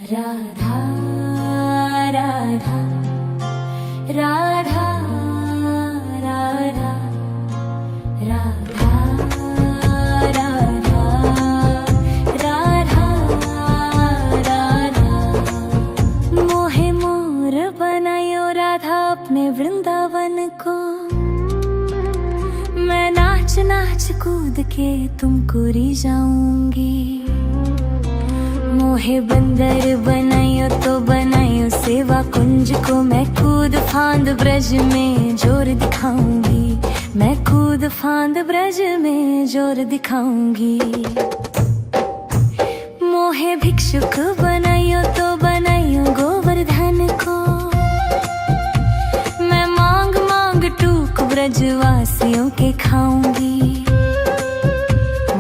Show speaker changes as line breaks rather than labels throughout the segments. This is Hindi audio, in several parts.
राधा राधा राधा राधा राधा राधा राधा राधा मोहे मोर बनायो राधा अपने वृंदावन को। मैं नाच नाच कूद के तुमको रिझाऊंगी। मोहे बंदर बनायो तो बनायो सेवा कुंज को। मैं कूद फांद ब्रज में जोर दिखाऊंगी। मैं कूद फांद ब्रज में जोर दिखाऊंगी। मोहे भिक्षुक बनायो तो बनायो गोवर्धन को। मैं मांग मांग टूक ब्रजवासियों के खाऊंगी।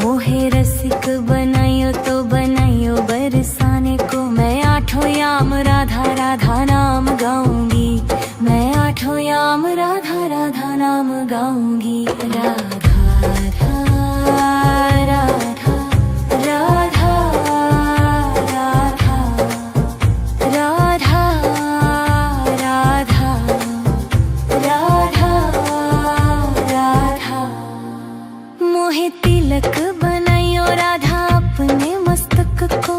मोहे रसिक बनायो तो बनायो बरसाने को। मैं आठों याम राधा राधा नाम गाऊंगी। मैं आठों याम राधा राधा नाम गाऊंगी। राधा राधा राधा राधा राधा राधा राधा राधा। मोहे तिलक बनायो राधा अपने मस्तक को।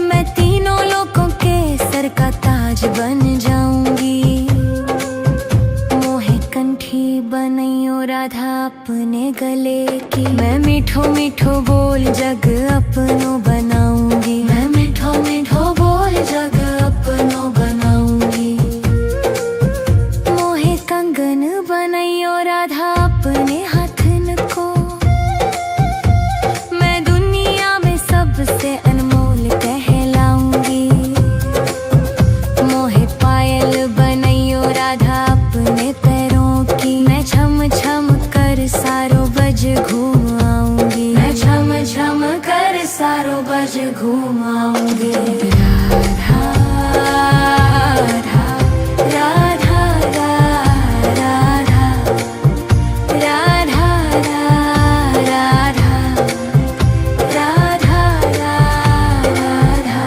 मैं तीनों लोगों के सर का ताज बन जाऊंगी। मोहे कंठी बनायो राधा अपने गले की। मैं मीठो मीठो बोल जग अपनो बनाऊंगी। मैं मीठो मीठो बोल जग अपनो बनाऊंगी। मोहे कंगन बनायो राधा अपने हाथन को। मैं दुनिया में सबसे अनमोल कहलाऊंगी। मोहे पायल बनायो राधा अपने पैरों की। मैं छम छम कर सारो बज घूम आऊंगी। मैं छम छम कर सारो बज घूम आऊंगी। राधा राधा राधा राधा राधा राधा राधा राधा।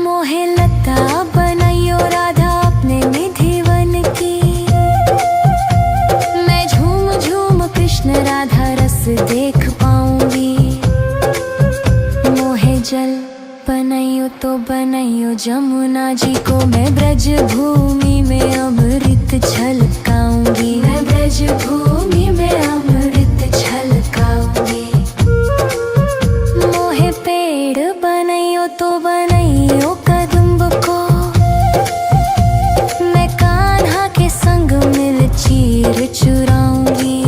मोहे लता बनायो राधा अपने निधिवन की। मैं झूम झूम कृष्ण राधा रस देख पाऊंगी। मोहे जल बनायो तो बनायो जमुना जी को। मैं ब्रज भूमि में अमृत छलकाऊंगी। मैं ब्रज भूमि में अमृत छलकाऊंगी। मोहे पेड़ बनायो तो बनायो कदम्ब को। मैं कान्हा के संग मिल चीर चुराऊंगी।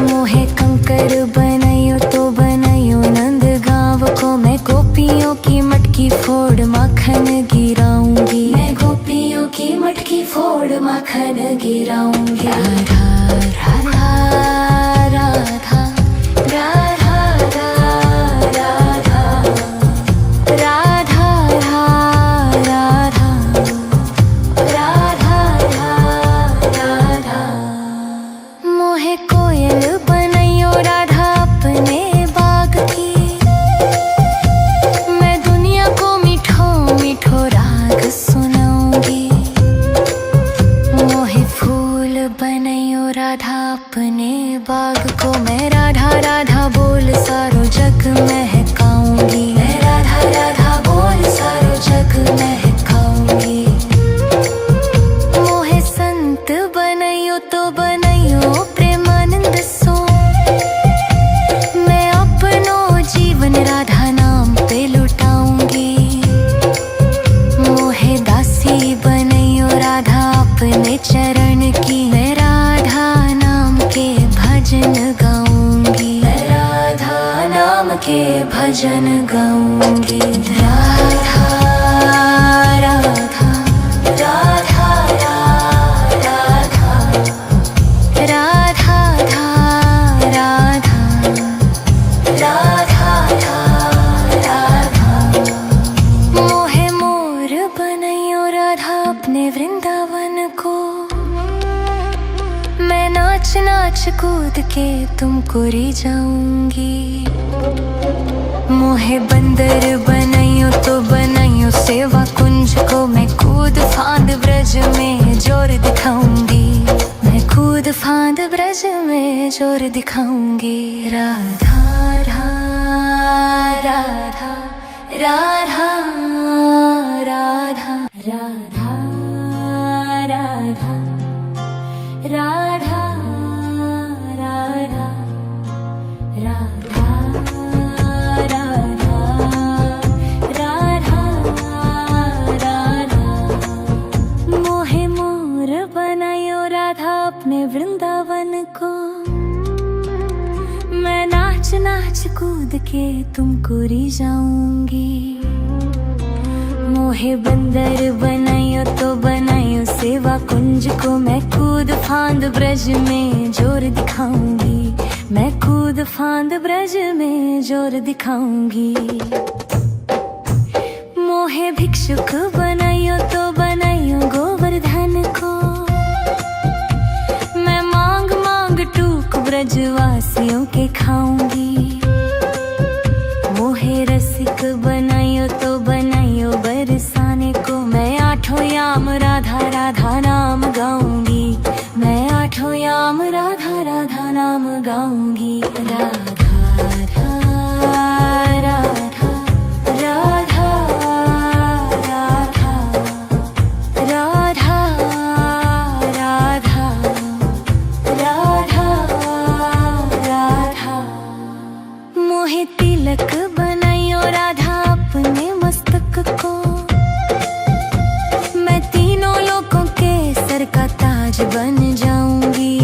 मोहे कंकर बनायो तो बनायो नंद गांव को। मैं गोपियों की मटकी फोड़ माखन गिराऊंगी। मैं गोपियों की मटकी फोड़ माखन गिराऊंगी। राधा राधा राधा राधा राधा राधा राधा राधा। मोहे कोयल बनायो राधा अपने बाग की। मैं दुनिया को मीठो मीठो राग सुनाऊंगी। मोहे फूल बनायो राधा अपने बाग को। मैं राधा राधा बोल सारो जग महकाऊंगी। मैं राधा राधा बोल सारो जग महकाऊंगी। मोहे संत बनायो तो बनायो प्रेमानंद सो। मैं अपनो जीवन राधा नाम पे लुटाऊंगी। मोहे दासी बनायो राधा अपने चरण की। मैं राधा नाम के भजन गाऊंगी। मैं राधा नाम के भजन गाऊंगी। राधा राधा राधा राधा राधा राधा राधा। मोहे मोर बनायो राधा अपने वृंदावन को। मैं नाच नाच कूद के तुमको रिझाऊंगी। मोहे बंदर बनाइयो तो बनाइयो सेवा कुंज को मैं कूद फांद ब्रज में जोर दिखाऊंगी, मैं कूद फांद ब्रज में जोर दिखाऊंगी। राधा राधा राधा राधा राधा राधा राधा राधा राधा राधा राधा राधा। मोहे मोर बनायो राधा अपने वृंदावन को, मैं नाच नाच कूद के तुमको रिझाऊंगी। मोहे बंदर बनायो तो बनायो सेवा कुंज को, मैं कूद फांद ब्रज में जोर दिखाऊंगी, मैं कूद फांद ब्रज में जोर दिखाऊंगी। मोहे भिक्षुक बनायो तो बनायो गोवर्धन को, मैं मांग मांग टूक ब्रजवासियों के खाऊंगी। मोहे रसिक बनायो तो बनायो बरसाने को, मैं आठों याम राधा राधा नाम गाऊंगी, मैं आठों याम राधा राधा नाम गाऊंगी। राधा राधा राधा राधा राधा राधा राधा राधा। मोहे तिलक बनायो राधा अपने मस्तक को, मैं तीनों लोगों के सर का ताज बन जाऊंगी।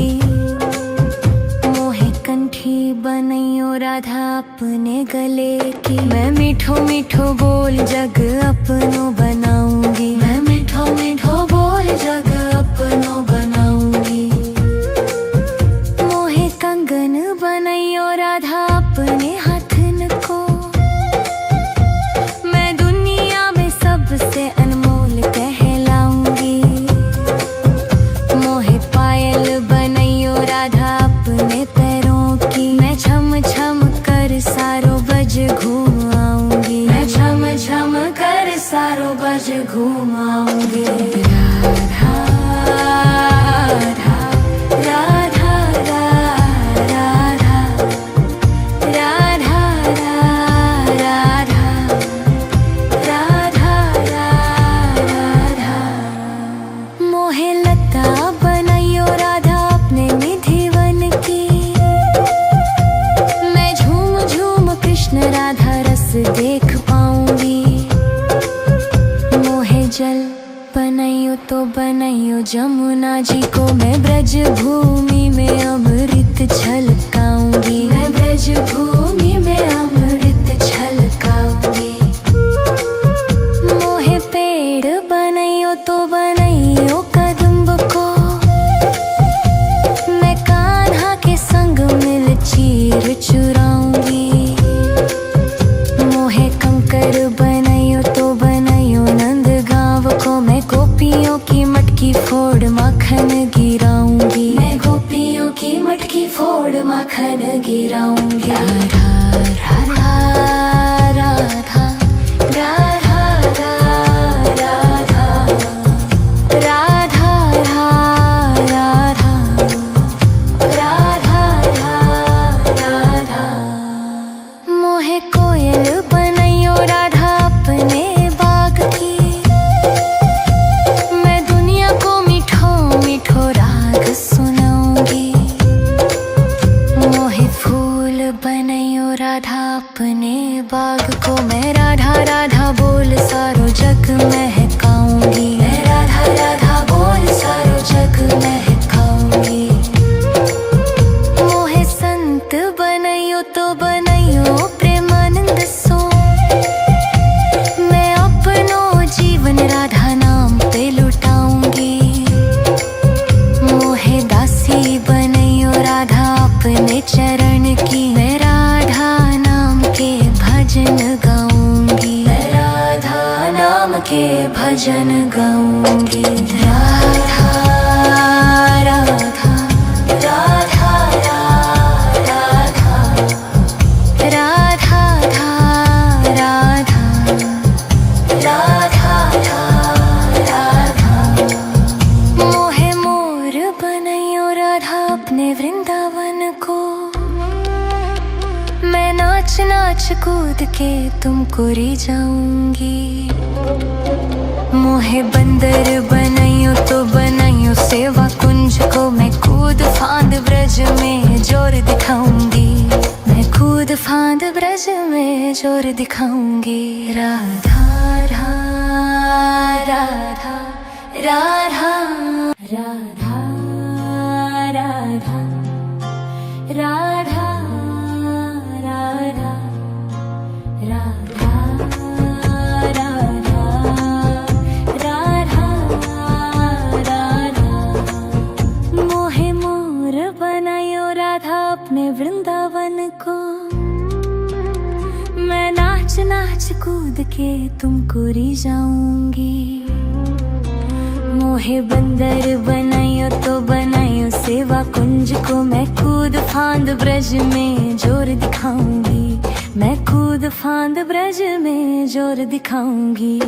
मोहे कंठी बनायो राधा अपने गले की, मैं मीठो मीठो बोल जग अपनो बनाऊंगी, मैं मीठो मीठो बोल जग अपनो बनाऊंगी। मोहे कंगन बनायो राधा अपने हाथन को, मैं दुनिया में सबसे अनमोल कहलाऊंगी। मोहे पायल बनायो राधा अपने पैरों की, मैं छम छम कर सारो बज घूम आऊंगी, मैं छम छम कर सारो बज घूम आऊंगी। राधा राधा राधा राधा राधा राधा राधा। मोहे लता बनायो राधा अपने निधिवन की, मैं झूम झूम कृष्ण राधा रस देख पाऊंगी। मोहे जल बनायो तो बनायो जमुना जी को, मैं ब्रज भूमि में अमृत छलकाऊंगी, मैं ब्रज भूमि में अमृत छलकाऊंगी। मोहे पेड़ बनायो तो बनायो कदम्ब को, मैं कान्हा के संग मिल चीर चुराऊंगी। मोहे कंकर बनायो तो बनायो नंद गांव को, मैं गोपियों की मटकी फोड़ माखन गिराऊंगी, मैं गोपियों की मटकी फोड़ माखन गिराऊंगी। राधा राधा राधा राधा राधा राधा राधा राधा राधा। मोहे कोयल बनायो राधा अपने बाग की, मैं दुनिया को मीठो मीठो राग सुनाऊंगी। मोहे फूल बनायो राधा अपने बाग को, मैं राधा राधा बोल सारो जग महकाऊंगी, मैं राधा राधा बोल सारो जग महकाऊंगी। मोहे संत बनायो तो बनायो प्रेमानंद सो, मैं अपनो जीवन राधा नाम पे लुटाऊंगी। मोहे दासी बनायो राधा अपने चरण की, मैं राधा नाम के भजन गाऊंगी, मैं राधा नाम के भजन गाऊंगी। राधा राधा राधा राधा राधा राधा कूद के तुमको री जाऊंगी। मोहे बंदर बनाइयो तो बनाइयो सेवा कुंज को, मैं कूद फांद ब्रज में जोर दिखाऊंगी। मैं कूद फांद ब्रज में जोर दिखाऊंगी। राधा राधा राधा राधा राधा राधा राधा राधा राधा राधा राधा। मोहे मोर बनायो राधा अपने वृंदावन को, मैं नाच नाच कूद के तुमको री जाऊंगी। मोहे बंदर बनाइयो तो बनाइयो सेवा कुंज को, मैं कूद फांद ब्रज में जोर दिखाऊंगी। मैं कूद फांद ब्रज में जोर दिखाऊंगी।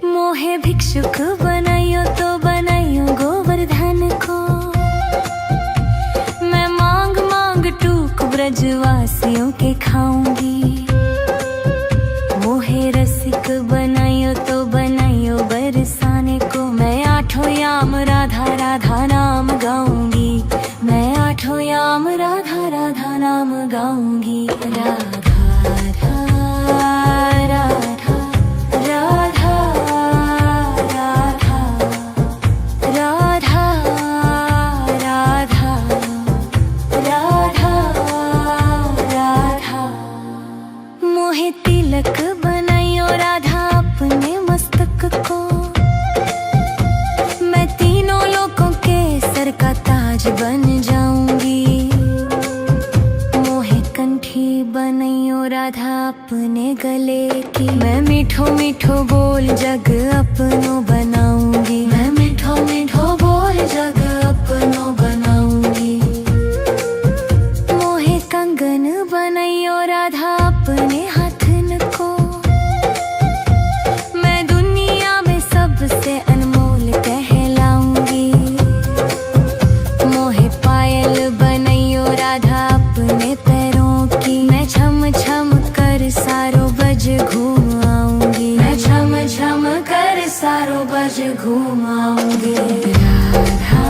मोहे भिक्षुक बनाइयो तो बनाइयो गोवर्धन को, मैं मांग मांग टूक ब्रजवासियों के खाऊंगी। मोहे रसिक बनाइयो तो बनाइयो बरसाने को, मैं आठों याम राधा राधा नाम गाऊंगी। मैं आठों याम राधा राधा नाम गाऊंगी। राधा राधा राधा राधा राधा राधा राधा राधा राधा। मोहे तिलक बनाइयो राधा अपने मस्तक को, मैं तीनों लोगों के सर का ताज बन जाऊंगी। मोहे कंठी बनाइयो राधा अपने गले की, मैं मीठो मीठो बोल जग अपनो बनाऊंगी। मैं मीठो मीठो बोल जग अपनो बनाऊंगी। मोहे कंगन बनाइयो राधा अपने हाथन को, मैं दुनिया में सबसे अनमोल कहलाऊंगी। मोहे पायल बनाइयो राधा अपने पैरों की, मैं छम छम कर सारो बज घूम आऊंगी। मैं छम छम कर सारो बज घूम आऊंगी। राधा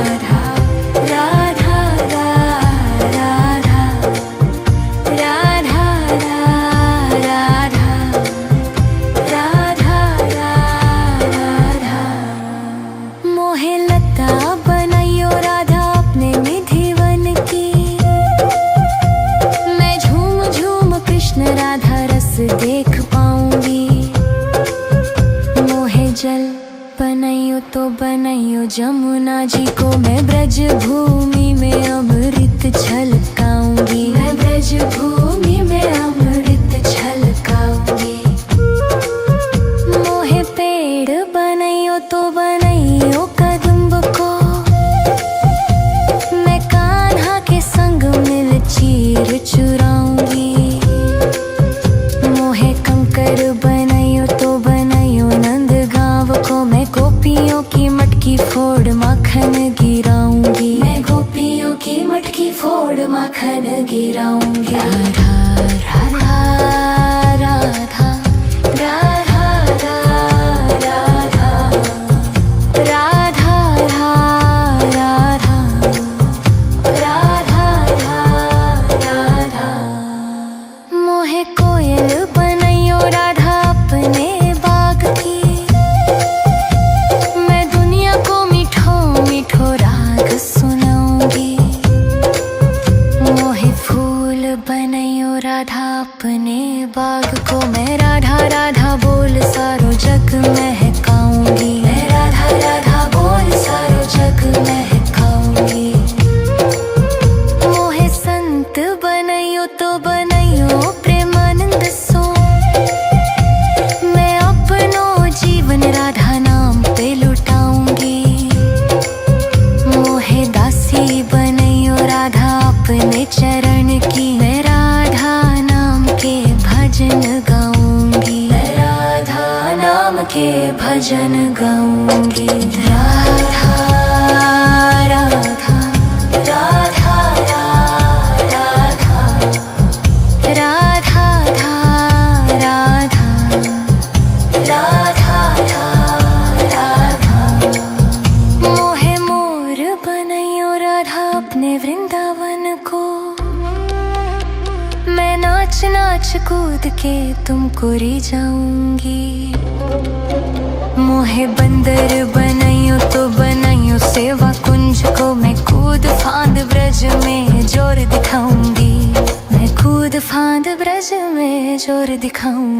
राधा राधा राधा राधा राधा राधा राधा। मोहे लता बनाइयो राधा अपने निधिवन की, मैं झूम झूम कृष्ण राधा रस देख पाऊंगी। मोहे जल बनाइयो तो बनाइयो जमुना जी को, मैं ब्रज भूमि में अमृत छलकाऊंगी। मैं ब्रज भूमि में अमृत छलकाऊंगी। मोहे पेड़ बनाइयो तो बनाइयो कदम्ब को, मैं कान्हा के संग मिल चीर चुराऊंगी। मोहे कंकर बनाइयो तो बनाइयो नंद गांव को, मैं गोपियों की मटकी फोड़ माखन गिराऊंगी। मैं गोपियों की मटकी फोड़ माखन गिराऊंगी। राधा राधा राधा राधा राधा राधा राधा राधा राधा। मोहे कोयल बनाइयो राधा अपने बाग की, मैं दुनिया को मीठो मीठो राग सुनाऊंगी। मोहे फूल बनाइयो राधा अपने बाग को, मैं राधा राधा बोल सारो जग महकाऊंगी। मैं राधा राधा बोल सारो जग महकाऊंगी। मोहे संत बनाइयो तो बनाइयो प्रेमानंद सो, मैं अपनो जीवन राधा नाम पे लुटाऊंगी। मोहे दासी बनाइयो राधा अपने चरण की, मैं राधा नाम के भजन गाऊंगी। मैं राधा नाम के भजन गाऊंगी। राधा राधा राधा राधा राधा अपने वृंदावन को। मैं नाच नाच कूद के तुमको री जाऊंगी। मोहे बंदर बनाइयो तो बनाइयो सेवा कुंज को। मैं कूद फांद ब्रज में जोर दिखाऊंगी। मैं कूद फांद ब्रज में जोर दिखाऊंगी।